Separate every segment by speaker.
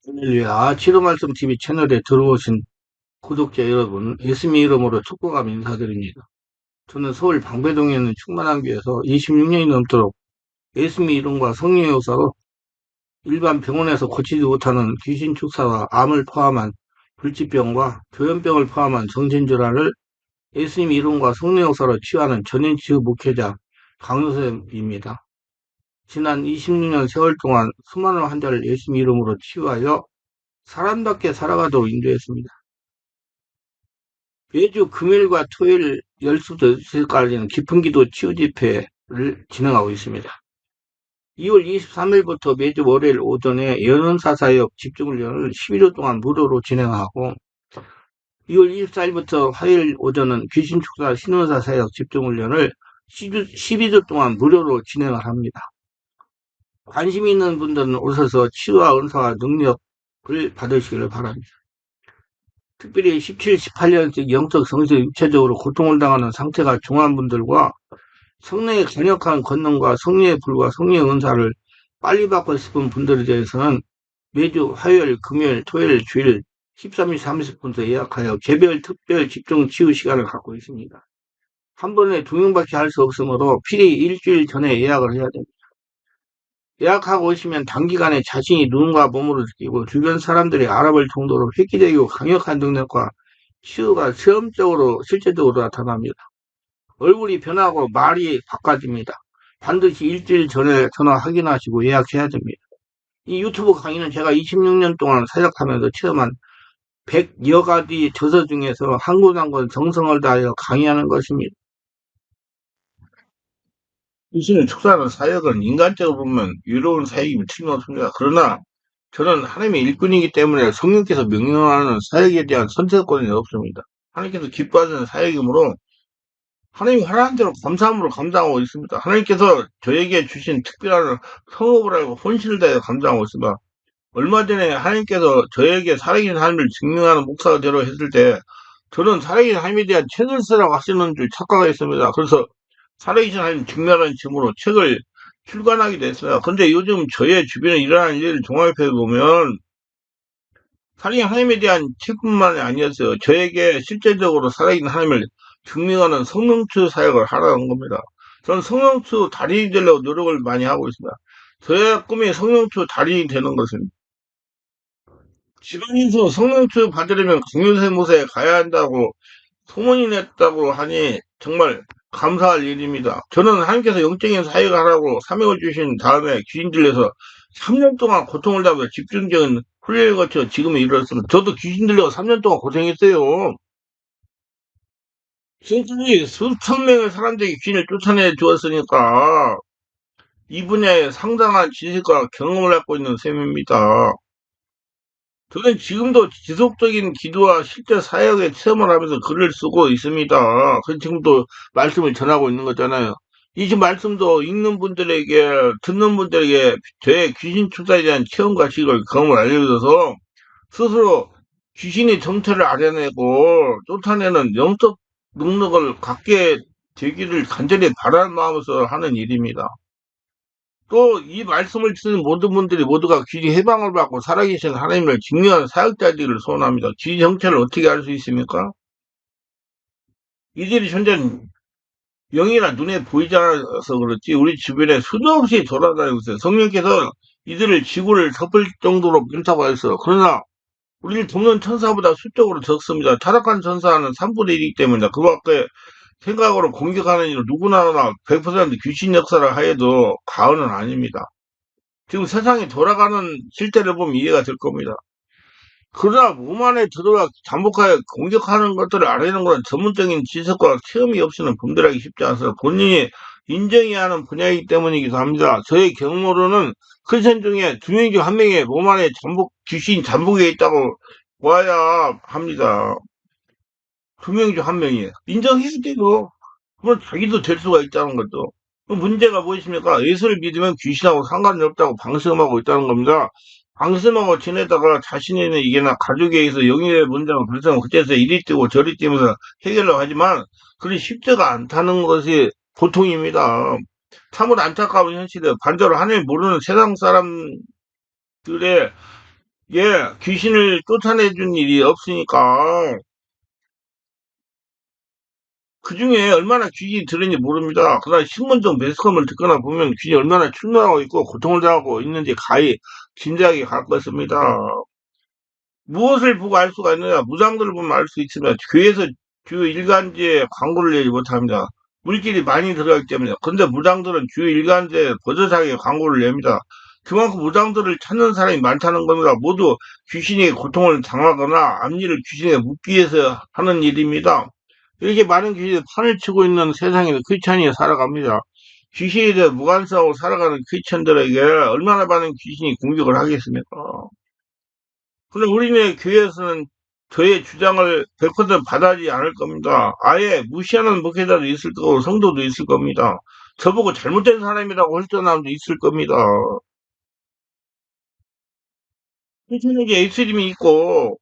Speaker 1: 할렐루야. 치료 말씀 TV 채널에 들어오신 구독자 여러분, 예수님 이름으로 축복하며 인사드립니다. 저는 서울 방배동에 있는 충만한교에서 26년이 넘도록 예수님 이름과 성령의 역사로 일반 병원에서 고치지 못하는 귀신 축사와 암을 포함한 불치병과 조현병을 포함한 정신질환을 예수님 이름과 성령의 역사로 치유하는 전인치유 목회자 강요셉입니다. 지난 26년 세월 동안 수많은 환자를 예수님 이름으로 치유하여 사람답게 살아가도록 인도했습니다. 매주 금요일과 토요일 10시부터 6시까지는 깊은기도 치유집회를 진행하고 있습니다. 2월 23일부터 매주 월요일 오전에 연은사사역 집중훈련을 11일 동안 무료로 진행하고 2월 24일부터 화요일 오전은 귀신축사 신원사사역 집중훈련을 12주 동안 무료로 진행을 합니다. 관심 있는 분들은 오셔서 치유와 은사와 능력을 받으시기를 바랍니다. 특별히 17, 18년씩 영적, 성적, 육체적으로 고통을 당하는 상태가 중한 분들과 성령의 강력한 권능과 성령의 불과 성령의 은사를 빨리 받고 싶은 분들에 대해서는 매주 화요일, 금요일, 토요일, 주일 13시 30분부터 예약하여 개별 특별 집중 치유 시간을 갖고 있습니다. 한 번에 2명밖에 할 수 없으므로 필히 일주일 전에 예약을 해야 됩니다. 예약하고 오시면 단기간에 자신이 눈과 몸으로 느끼고 주변 사람들이 알아볼 정도로 획기적이고 강력한 능력과 치유가 체험적으로 실제적으로 나타납니다. 얼굴이 변하고 말이 바꿔집니다. 반드시 일주일 전에 전화 확인하시고 예약해야 됩니다. 이 유튜브 강의는 제가 26년 동안 사역하면서 체험한 100여 가지 저서 중에서 한 권 한 권 정성을 다하여 강의하는 것입니다. 귀신을 축사하는 사역은 인간적으로 보면 유로운 사역임이 틀림없습니다. 그러나 저는 하나님의 일꾼이기 때문에 성령께서 명령하는 사역에 대한 선택권이 없습니다. 하나님께서 기뻐하시는 사역이므로 하나님이 하라는 대로 감사함으로 감당하고 있습니다. 하나님께서 저에게 주신 특별한 성업을 알고 혼신을 다해 감당하고 있습니다. 얼마 전에 하나님께서 저에게 살아계신 하나님을 증명하는 목사가 되려 했을 때 저는 살아계신 하나님에 대한 책을 쓰라고 하시는 줄 착각했습니다. 그래서 살아계신 하나님 증명하는 책으로 책을 출간하기도 했어요. 근데 요즘 저의 주변에 일어나는 일을 종합해 보면 살아계신 하나님에 대한 책뿐만이 아니었어요. 저에게 실제적으로 살아계신 하나님을 증명하는 성령추 사역을 하라는 겁니다. 저는 성령추 달인이 되려고 노력을 많이 하고 있습니다. 저의 꿈이 성령추 달인이 되는 것입니다. 지방에서 성령추 받으려면 강요세 못에 가야 한다고 소문이 냈다고 하니 정말 감사할 일입니다. 저는 하나님께서 영적인 사역을 하라고 사명을 주신 다음에 귀신 들려서 3년 동안 고통을 당하며 집중적인 훈련을 거쳐 지금에 이르렀습니다. 저도 귀신 들려 3년 동안 고생했어요. 지금까지 수천 명의 사람들이 귀신을 쫓아내 주었으니까 이 분야에 상당한 지식과 경험을 갖고 있는 셈입니다. 저는 지금도 지속적인 기도와 실제 사역에 체험을 하면서 글을 쓰고 있습니다. 그래서 지금도 말씀을 전하고 있는 거잖아요. 이 말씀도 읽는 분들에게, 듣는 분들에게 제 귀신 출사에 대한 체험과 지식을 경험을 알려줘서 스스로 귀신의 정체를 알아내고 쫓아내는 영적 능력을 갖게 되기를 간절히 바라는 마음에서 하는 일입니다. 또 이 말씀을 듣는 모든 분들이 모두가 귀신 해방을 받고 살아계신 하나님을 증명하는 사역자들을 소원합니다. 귀신 정체를 어떻게 알 수 있습니까? 이들이 현재는 영이나 눈에 보이지 않아서 그렇지 우리 주변에 수도 없이 돌아다니고 있어요. 성령께서 이들을 지구를 덮을 정도로 변타하였어요. 그러나 우리를 돕는 천사보다 수적으로 적습니다. 타락한 천사는 3분의 1이기 때문이다. 그 밖에 생각으로 공격하는 일은 누구나 100% 귀신 역사를 하여도 과언은 아닙니다. 지금 세상이 돌아가는 실태를 보면 이해가 될 겁니다. 그러나 몸 안에 들어와 잠복하여 공격하는 것들을 알아내는 것은 전문적인 지식과 체험이 없이는 분별하기 쉽지 않습니다. 본인이 인정해야 하는 분야이기 때문이기도 합니다. 저의 경험으로는 크리스천 중에 2명 중 1명이 몸 안에 귀신 잠복에 있다고 보아야 합니다. 2명 중 1명이 인정해야 돼요. 그럼 자기도 될 수가 있다는 거죠. 문제가 무엇입니까? 예수를 믿으면 귀신하고 상관이 없다고 방심하고 있다는 겁니다. 방심하고 지내다가 자신의 이게나 가족에 의해서 영역의 문제가 발생하면 그때서 이리 뛰고 저리 뛰면서 해결을 하지만 그리 쉽지가 않다는 것이 보통입니다. 참으로 안타까운 현실이에요. 반대로 하나님 모르는 세상 사람들의 예, 귀신을 쫓아내준 일이 없으니까 그 중에 얼마나 귀신이 들었는지 모릅니다. 그러나 신문정 매스컴을 듣거나 보면 귀신이 얼마나 출몰하고 있고 고통을 당하고 있는지 가히 짐작이 갈 것입니다. 무엇을 보고 알 수가 있느냐? 무당들을 보면 알 수 있습니다. 교회에서 주요 일간지에 광고를 내지 못합니다. 물질이 많이 들어가기 때문에. 그런데 무당들은 주요 일간지에 버젓하게 광고를 냅니다. 그만큼 무당들을 찾는 사람이 많다는 겁니다. 모두 귀신의 고통을 당하거나 앞니를 귀신에 묻기 위해서 하는 일입니다. 이렇게 많은 귀신이 판을 치고 있는 세상에서 크리스찬이 살아갑니다. 귀신에 대해 무관심하고 살아가는 크리스찬들에게 얼마나 많은 귀신이 공격을 하겠습니까? 근데 우리네 교회에서는 저의 주장을 100% 받아들이지 않을 겁니다. 아예 무시하는 목회자도 있을 거고 성도도 있을 겁니다. 저보고 잘못된 사람이라고 할 사람도 있을 겁니다. 크리스찬에게 에이스림이 있고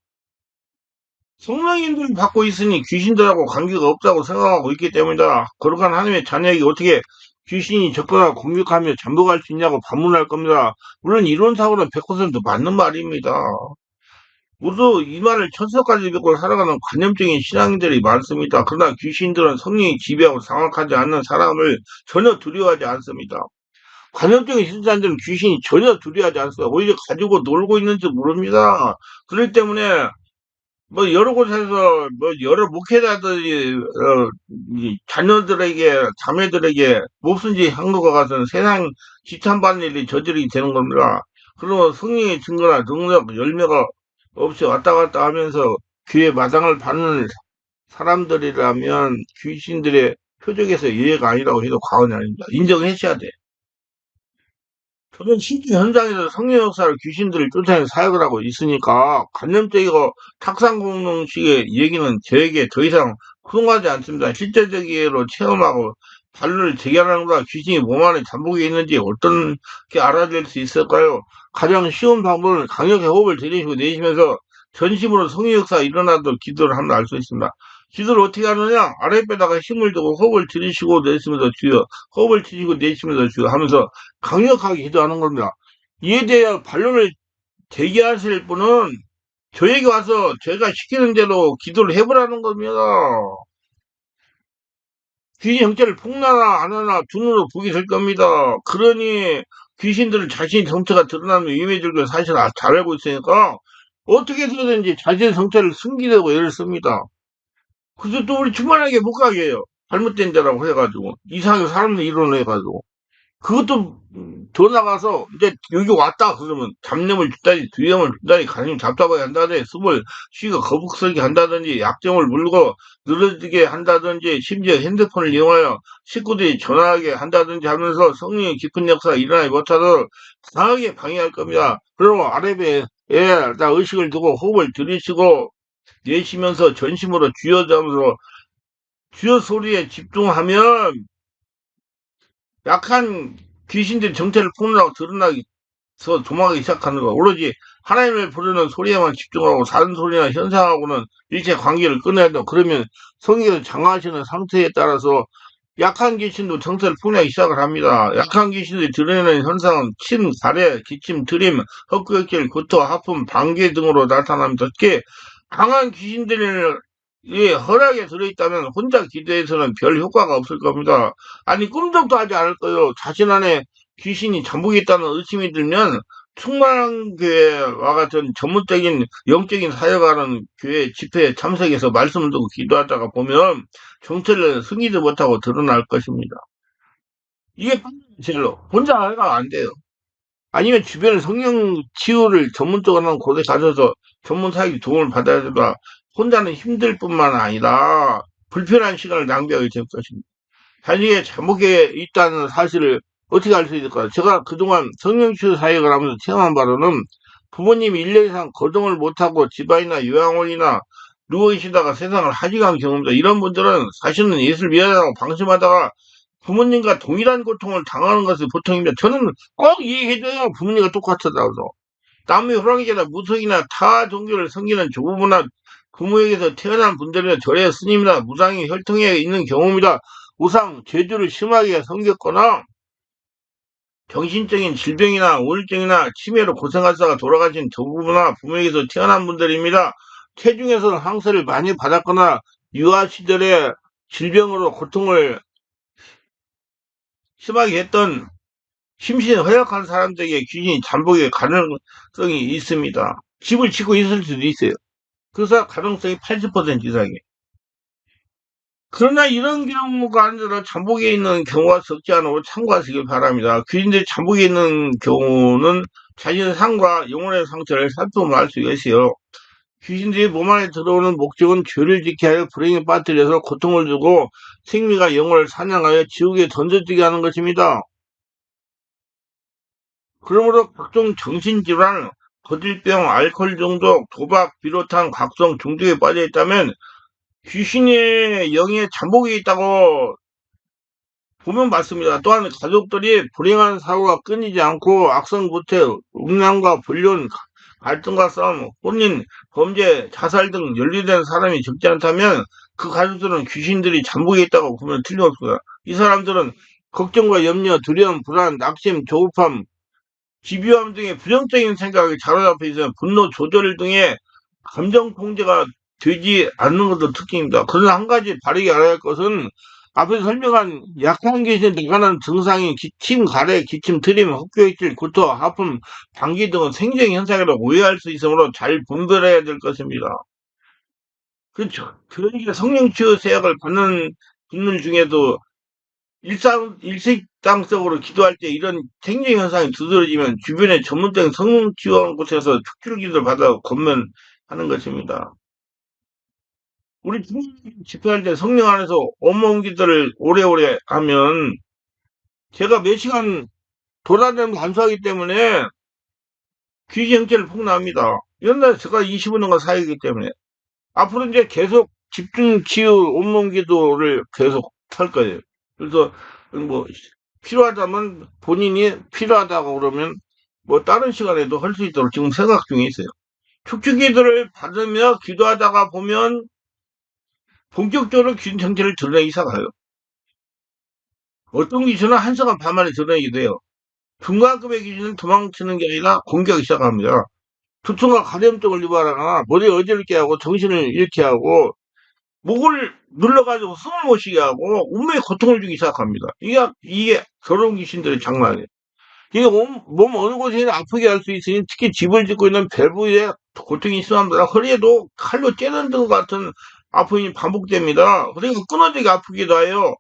Speaker 1: 성령님들이 받고 있으니 귀신들하고 관계가 없다고 생각하고 있기 때문이다. 거룩한 하나님의 자녀에게 어떻게 귀신이 접근하고 공격하며 잠복할 수 있냐고 반문할 겁니다. 물론 이론상으로는 100% 맞는 말입니다. 모두 이 말을 천석까지 믿고 살아가는 관념적인 신앙인들이 많습니다. 그러나 귀신들은 성령이 지배하고 장악하지 않는 사람을 전혀 두려워하지 않습니다. 관념적인 신자들은 귀신이 전혀 두려워하지 않습니다. 오히려 가지고 놀고 있는지 모릅니다. 그렇기 때문에 뭐 여러 곳에서 뭐 여러 목회자들이 이 자녀들에게 자매들에게 몹쓸 한 것과 같은 세상 지탄받는 일이 저질이 되는 겁니다. 그러면 성령의 증거나 능력 열매가 없이 왔다 갔다 하면서 귀에 마당을 받는 사람들이라면 귀신들의 표적에서 예외가 아니라고 해도 과언이 아닙니다. 인정하셔야 돼. 저는 실제 현장에서 성령 역사를 귀신들을 쫓아내는 사역을 하고 있으니까 관념적이고 탁상공론식의 얘기는 저에게 더 이상 훌륭하지 않습니다. 실제적으로 체험하고 발로를 재결하는 것과 귀신이 몸 안에 잠복해 있는지 어떻게 알아낼 수 있을까요? 가장 쉬운 방법은 강력히 호흡을 들이쉬고 내쉬면서 전심으로 성령 역사가 일어나도록 기도를 하면 알 수 있습니다. 기도를 어떻게 하느냐? 아랫배다가 힘을 두고 호흡을 들이쉬고 내쉬면서 주여, 호흡을 들이쉬고 내쉬면서 주여 하면서 강력하게 기도하는 겁니다. 이에 대해 반론을 제기하실 분은 저에게 와서 제가 시키는 대로 기도를 해보라는 겁니다. 귀신 형체를 폭로하나 안 하나 두 눈으로 보게 될 겁니다. 그러니 귀신들은 자신의 정체가 드러나면 위험해질 걸 사실 잘 알고 있으니까 어떻게 해서든지 자신의 정체를 숨기려고 애를 씁니다. 그래서 또 우리 충만하게 못 가게 해요. 잘못된 데라고 해가지고 이상하게 사람들 이론을 해가지고 그것도 더 나가서 이제 여기 왔다 그러면 잡념을 주다니 두려움을 주다니 가슴 답답하게 한다든지 숨을 쉬고 거북스럽게 한다든지 약점을 물고 늘어지게 한다든지 심지어 핸드폰을 이용하여 식구들이 전화하게 한다든지 하면서 성령의 깊은 역사가 일어나지 못하도록 강하게 방해할 겁니다. 그리고 아래배에 다 의식을 두고 호흡을 들이쉬고 내쉬면서 전심으로 쥐어잡으면서 주여 소리에 집중하면 약한 귀신들이 정체를 폭로하고 드러나서 도망가기 시작하는 거. 오로지 하나님을 부르는 소리에만 집중하고 다른 소리나 현상하고는 일체 관계를 끊어야 된다. 그러면 성경에서 장하시는 상태에 따라서 약한 귀신도 정체를 폭로하기 시작을 합니다. 약한 귀신들이 드러내는 현상은 침, 가래, 기침, 트림, 헛구역질, 구토, 하품, 방귀 등으로 나타납니다. 특히 강한 귀신들이 허락에 들어있다면 혼자 기도해서는 별 효과가 없을 겁니다. 아니 꿈쩍도 하지 않을 거예요. 자신 안에 귀신이 잠복해 있다는 의심이 들면 충만한 교회와 같은 전문적인 영적인 사역하는 교회 집회에 참석해서 말씀을 듣고 기도하다가 보면 정체를 승리도 못하고 드러날 것입니다. 이게 제일로 혼자 하가 안 돼요. 아니면 주변에 성령 치유를 전문적으로 하는 곳에 가셔서 전문 사역이 도움을 받아야 되다. 혼자는 힘들 뿐만 아니라 불편한 시간을 낭비하게 될 것입니다. 자기의 잘못에 있다는 사실을 어떻게 알 수 있을까요? 제가 그동안 성령치유 사역을 하면서 체험한 바로는 부모님이 1년 이상 거동을 못하고 집안이나 요양원이나 누워계시다가 세상을 하직한 경우입니다. 이런 분들은 사실은 예수를 미워하고 방심하다가 부모님과 동일한 고통을 당하는 것이 보통입니다. 저는 꼭 이해해줘요. 부모님과 똑같다고. 남의 호랑이나 무속이나 타 종교를 섬기는 조부모나 부모에게서 태어난 분들이나 절의 스님이나 무당이 혈통에 있는 경우입니다. 우상, 죄주를 심하게 섬겼거나 정신적인 질병이나 우울증이나 치매로 고생하다가 돌아가신 조부모나 부모에게서 태어난 분들입니다. 체중에서는 항세를 많이 받았거나 유아 시절에 질병으로 고통을 심하게 했던 심신이 허약한 사람들에게 귀신이 잠복의 가능성이 있습니다. 집을 짓고 있을 수도 있어요. 그래서 가능성이 80% 이상이에요. 그러나 이런 경우가 아니라 잠복에 있는 경우가 적지 않으므로 참고하시기 바랍니다. 귀신들이 잠복에 있는 경우는 자신의 삶과 영혼의 상태를 살펴보면 알 수가 있어요. 귀신들이 몸 안에 들어오는 목적은 죄를 짓게 하여 불행에 빠뜨려서 고통을 주고 생명과 영혼을 사냥하여 지옥에 던져지게 하는 것입니다. 그러므로 각종 정신질환, 거질병, 알코올 중독, 도박 비롯한 각종 중독에 빠져 있다면 귀신의 영에 잠복이 있다고 보면 맞습니다. 또한 가족들이 불행한 사고가 끊이지 않고 악성 구태, 음란과 불륜, 갈등과 싸움, 혼인, 범죄, 자살 등 연루된 사람이 적지 않다면 그 가족들은 귀신들이 잠복해 있다고 보면 틀림없습니다. 이 사람들은 걱정과 염려, 두려움, 불안, 낙심, 조급함, 집요함 등의 부정적인 생각에 사로잡혀 있어 분노 조절 등의 감정 통제가 되지 않는 것도 특징입니다. 그러나 한 가지 바르게 알아야 할 것은 앞에서 설명한 약한 귀신에 관한 증상인 기침, 가래, 기침, 트림, 헛개질, 구토, 하품, 방귀 등은 생리적 현상이라고 오해할 수 있으므로 잘 분별해야 될 것입니다. 그렇죠. 그러니까 성령치유 세약을 받는 분들 중에도 일식당적으로 기도할 때 이런 생리 현상이 두드러지면 주변에 전문적인 성령 지원 곳에서 축출 기도를 받아 권면하는 것입니다. 우리 집회할 때 성령 안에서 온몸 기도를 오래오래 하면 제가 몇 시간 돌아다니면서 감수하기 때문에 귀신 형체를 폭로합니다. 옛날에 제가 25년간 사역이기 때문에 앞으로 이제 계속 집중 치유 온몸 기도를 계속 할 거예요. 그래서 뭐 필요하다면 본인이 필요하다고 그러면 뭐 다른 시간에도 할 수 있도록 지금 생각 중에 있어요. 축축 기도를 받으며 기도하다가 보면 본격적으로 귀신 형체를 드러내기 시작해요. 어떤 귀신은 한 시간 반 만에 드러내기도 해요. 중간급의 귀신은 도망치는 게 아니라 공격하기 시작합니다. 두통과 가려움증을 유발하거나 머리 어지럽게 하고 정신을 잃게 하고 목을 눌러가지고 숨을 못 쉬게 하고 운명의 고통을 주기 시작합니다. 이게 더러운 귀신들의 장난이에요. 이게 몸 어느 곳이나 아프게 할 수 있으니 특히 집을 짓고 있는 밸브에 고통이 심합니다. 허리에도 칼로 째는 것 같은 아픔이 반복됩니다. 허리가 끊어지게 아프기도 해요.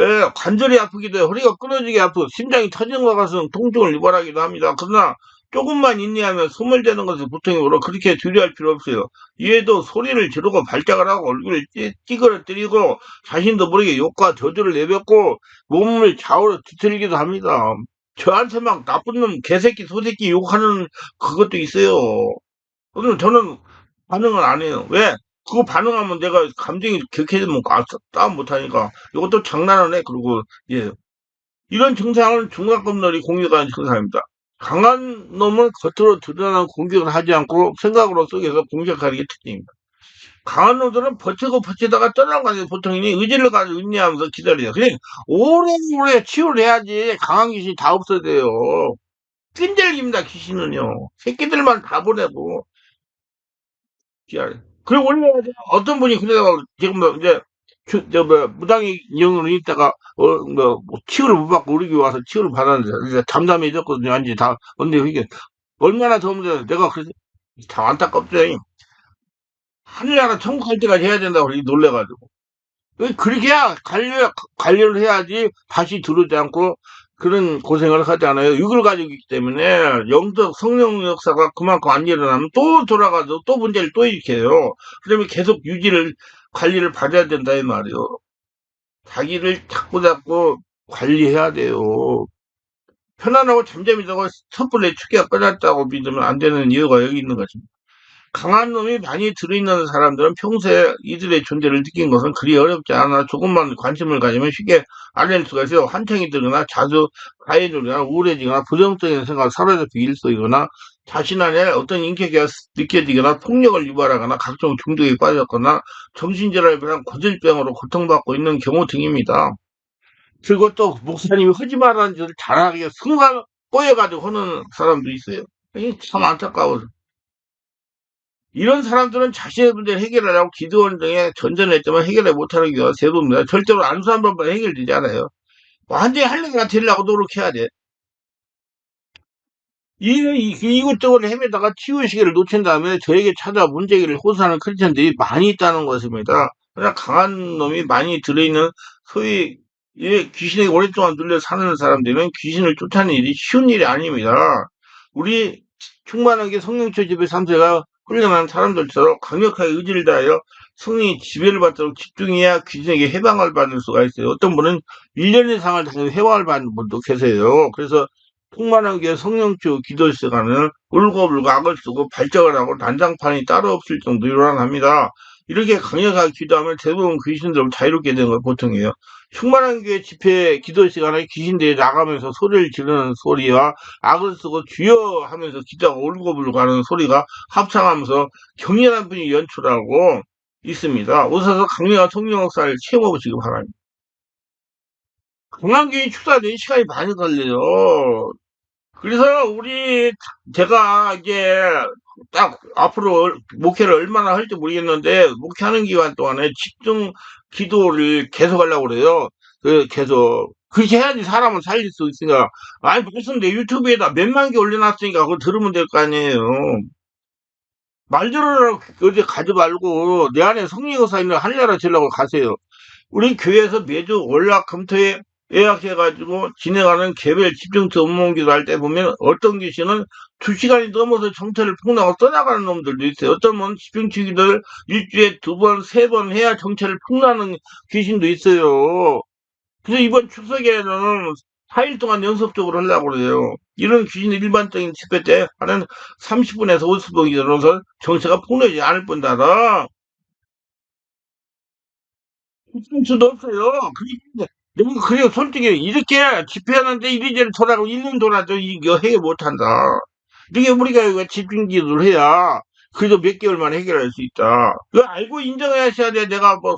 Speaker 1: 예, 관절이 아프기도 해요. 허리가 끊어지게 아프고 심장이 터지는 것 같은 통증을 유발하기도 합니다. 그러나 조금만 인내하면 숨을 대는 것을 고통이 오러 그렇게 두려워할 필요 없어요. 이에도 소리를 지르고 발작을 하고 얼굴을 찌그러뜨리고 자신도 모르게 욕과 저주를 내뱉고 몸을 좌우로 뒤틀기도 합니다. 저한테 막 나쁜 놈, 개새끼, 소새끼 욕하는 그것도 있어요. 그럼 저는 반응을 안 해요. 왜? 그거 반응하면 내가 감정이 격해지면 싸움 못하니까 이것도 장난을 해. 그리고 예, 이런 증상은 중간급 놈이 공격하는 증상입니다. 강한 놈은 겉으로 드러나는 공격을 하지 않고 생각으로 속에서 공격하는 게 특징입니다. 강한 놈들은 버티고 버티다가 떠나가는 보통이니 의지를 가지고 인내하면서 기다려요. 그냥 오래오래 치유를 해야지 강한 귀신이 다 없어져요. 끈질깁니다, 귀신은요. 새끼들만 다 보내고. 그리고 원래 어떤 분이 그러다가 지금 뭐 이제 무당이 인형으로 있다가 치유를 못 받고 우리 교회 와서 치유를 받았는데 이제 잠잠해졌거든요. 완전히 다 근데 이게 얼마나 도움이 돼. 내가 그래서 참 안타깝죠. 하늘나라 천국 갈 때까지 해야 된다고 그렇게 놀래가지고. 그렇게 해야 관리를 해야지 다시 들어오지 않고 그런 고생을 하지 않아요. 육을 가지고 있기 때문에 영적 성령 역사가 그만큼 안 일어나면 또 돌아가서 또 문제를 또 일으켜요. 그러면 계속 관리를 받아야 된다 이 말이요. 자기를 자꾸 관리해야 돼요. 편안하고 잠잠히 자고 섣불리 축기가 끝났다고 믿으면 안 되는 이유가 여기 있는 거죠. 강한 놈이 많이 들어있는 사람들은 평소에 이들의 존재를 느낀 것은 그리 어렵지 않아 조금만 관심을 가지면 쉽게 알아낼 수가 있어요. 한창이 들거나 자주 가해지거나 우울해지거나 부정적인 생각을 사로잡혀 일소이거나 자신 안에 어떤 인격이 느껴지거나 폭력을 유발하거나 각종 중독에 빠졌거나 정신질환에 비한 고질병으로 고통받고 있는 경우 등입니다. 그리고 또 목사님이 하지 말라는 짓을 잘하게 꼬여가지고 하는 사람도 있어요. 이게 참 안타까워서. 이런 사람들은 자신의 문제를 해결하려고 기도원 등에 전전했지만 해결을 못하는 경우가 대부분입니다. 절대로 안수한 번만 해결되지 않아요. 완전히 할례가 되려고 노력해야 돼. 이것저것 헤매다가 치유 시기를 놓친 다음에 저에게 찾아 문제기를 호소하는 크리스천들이 많이 있다는 것입니다. 그러나 강한 놈이 많이 들어있는 소위 귀신에 오랫동안 눌려 사는 사람들은 귀신을 쫓아내는 일이 쉬운 일이 아닙니다. 우리 충만하게 성령처 지배 3세가 훈련한 사람들처럼 강력하게 의지를 다하여 성령이 지배를 받도록 집중해야 귀신에게 해방을 받을 수가 있어요. 어떤 분은 1년 이상을 다녀도 해방을 받는 분도 계세요. 그래서 풍만한 게 성령주 기도 시간은 울고불고 악을 쓰고 발작을 하고 난장판이 따로 없을 정도 요란합니다. 이렇게 강력하게 기도하면 대부분 귀신들을 자유롭게 되는 걸 보통이에요. 충만한 교회 집회 기도 시간에 귀신들이 나가면서 소리를 지르는 소리와 악을 쓰고 주여 하면서 기도하고 울고불고 하는 소리가 합창하면서 격렬한 분이 연출하고 있습니다. 오셔서 강력한 성령 역사를 체험해보시기 바랍니다. 강남교회 축사는 시간이 많이 걸려요. 그래서 제가 이제 딱 앞으로 목회를 얼마나 할지 모르겠는데, 목회하는 기간 동안에 집중 기도를 계속 하려고 그래요. 계속. 그렇게 해야지 사람을 살릴 수 있으니까. 아니, 무슨 내 유튜브에다 몇만 개 올려놨으니까 그거 들으면 될 거 아니에요. 말 들으라고 어디 가지 말고, 내 안에 성령사 있는 하늘나라 지려고 가세요. 우리 교회에서 매주 월화금토에 예약해가지고 진행하는 개별 집중투 업무기도 할 때 보면 어떤 귀신은 2시간이 넘어서 정체를 폭로하고 떠나가는 놈들도 있어요. 어떤 분 집중투기들 일주일에 2번, 3번 해야 정체를 폭로하는 귀신도 있어요. 그래서 이번 추석에는 4일 동안 연속적으로 하려고 그래요. 이런 귀신이 일반적인 집회 때 하는 30분에서 50분 기다려서 정체가 폭로하지 않을 뿐더러 할 수도 없어요. 내가 그래요. 솔직히 이렇게 집회하는데 이리저리 돌아가고 1년 돌아도 이거 해결 못한다. 이게 우리가 이거 집중기도를 해야 그래도 몇 개월 만에 해결할 수 있다. 그거 알고 인정하셔야 돼. 내가 뭐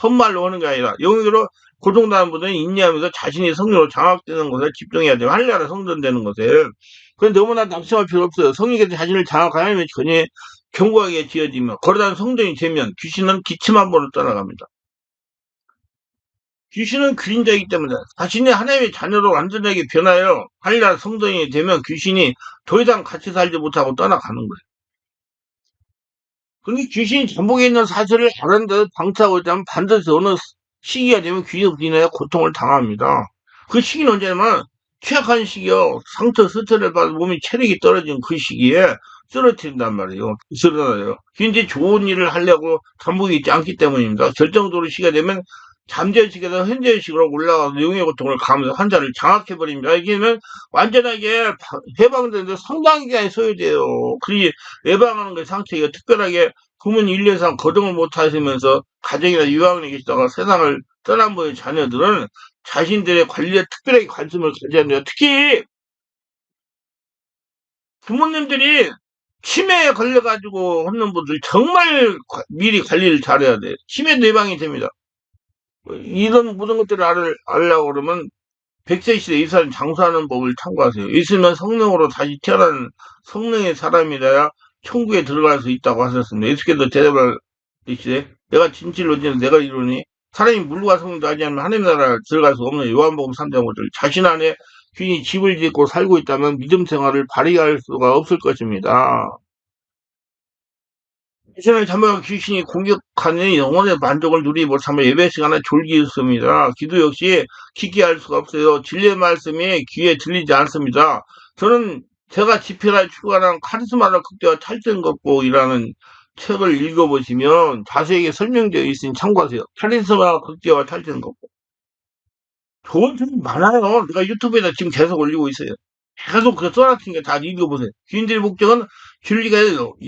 Speaker 1: 헛말로 하는 게 아니라 영역으로 고통당한 분들은 인내하면서 자신이 성령으로 장악되는 것에 집중해야 돼요. 하늘나라 성전되는 것에. 그건 너무나 낙심할 필요 없어요. 성령께서 자신을 장악하면 전혀 견고하게 지어지면 거르다는 성전이 되면 귀신은 기침 한 번을 떠나갑니다. 귀신은 그림자이기 때문에 자신이 하나님의 자녀로 완전하게 변하여 하늘나라 성전이 되면 귀신이 더 이상 같이 살지 못하고 떠나가는 거예요. 근데 귀신이 전복에 있는 사실을 알았는데도 방치하고 있다면 반드시 어느 시기가 되면 귀신으로 인하여 고통을 당합니다. 그 시기는 언제냐면 취약한 시기요. 상처 스트레스 받아 몸이 체력이 떨어진 그 시기에 쓰러뜨린단 말이에요. 쓰러져요. 굉장히 좋은 일을 하려고 전복이 있지 않기 때문입니다. 결정적으로 시기가 되면 잠재의식에서 현재의식으로 올라가서 용의 고통을 가하면서 환자를 장악해버립니다. 이게는 완전하게 해방되는데 상당히 기간이 소요돼요. 그리 예방하는 게 상처가 특별하게 부모님 1년 이상 거동을 못하시면서 가정이나 유학원에 계시다가 세상을 떠난 분의 자녀들은 자신들의 관리에 특별하게 관심을 가져야 합니다. 특히 부모님들이 치매에 걸려가지고 하는 분들 정말 미리 관리를 잘해야 돼요. 치매 예방이 됩니다. 이런 모든 것들을 알려고 그러면 100세 시대 이스라엘 장수하는 법을 참고하세요. 있으면 성령으로 다시 태어난 성령의 사람이 되야 천국에 들어갈 수 있다고 하셨습니다. 예수께서 대답을 이시되 내가 진실로 내가 이루니 사람이 물과 성령도 하지 않으면 하나님 나라에 들어갈 수 없는 요한복음 3장 5절 자신 안에 귀인이 집을 짓고 살고 있다면 믿음 생활을 발휘할 수가 없을 것입니다. 귀신을 잡아 귀신이 공격하는 영혼의 만족을 누리지 못하면 예배 시간에 졸기 있습니다. 기도 역시 깊게 할 수가 없어요. 진리의 말씀이 귀에 들리지 않습니다. 저는 제가 집회를 출간한 카리스마를 극대화 탈전 극복이라는 책을 읽어보시면 자세하게 설명되어 있으니 참고하세요. 카리스마 극대화 탈전 극복. 좋은 책이 많아요. 내가 유튜브에다 지금 계속 올리고 있어요. 계속 그 써놨으니까 다 읽어보세요. 주인들의 목적은 진리가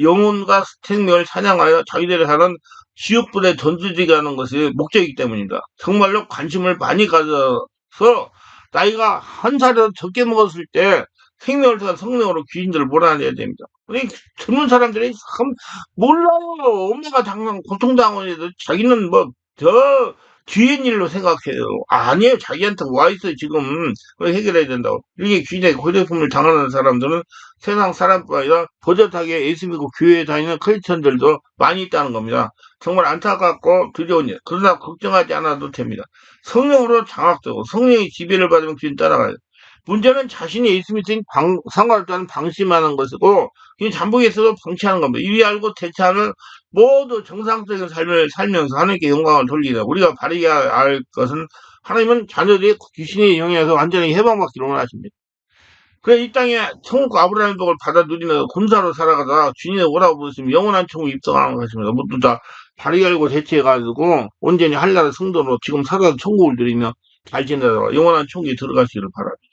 Speaker 1: 영혼과 생명을 사냥하여 자기들이 사는 지옥불에 던져지게 하는 것이 목적이기 때문입니다. 정말로 관심을 많이 가져서 나이가 한 살이라도 적게 먹었을 때 생명을 통한 성령으로 귀신들을 몰아내야 됩니다. 우리 젊은 사람들이 참 몰라요. 엄마가 당장 고통당하는 애들 자기는 뭐 저 뒤엔 일로 생각해요. 아니에요. 자기한테 와 있어요. 지금 그걸 해결해야 된다고. 이렇게 굉장히 고대품을 당하는 사람들은 세상 사람뿐 아니라 버젓하게 예수 믿고 교회에 다니는 크리스천들도 많이 있다는 겁니다. 정말 안타깝고 두려운 일. 그러나 걱정하지 않아도 됩니다. 성령으로 장악되고 성령의 지배를 받으면 그인 따라가요. 문제는 자신이 예수 믿으니 상관없지 않은 방심하는 것이고 이 잠복에서도 방치하는 겁니다. 이리 알고 대처하는 모두 정상적인 삶을 살면서 하나님께 영광을 돌리다. 우리가 바르게 할 것은 하나님은 자녀들이 귀신의 영향에서 완전히 해방받기를 원하십니다. 그래 이 땅에 천국 아브라함의 복을 받아 누리면서 군사로 살아가다가 주님의 오라고 부르시면 영원한 천국에 입성하는 것입니다. 모두 다 바르게 알고 대처해가지고 온전히 한나라 성도로 지금 살아서 천국을 누리며 잘 지내다가 영원한 천국에 들어가시기를 바랍니다.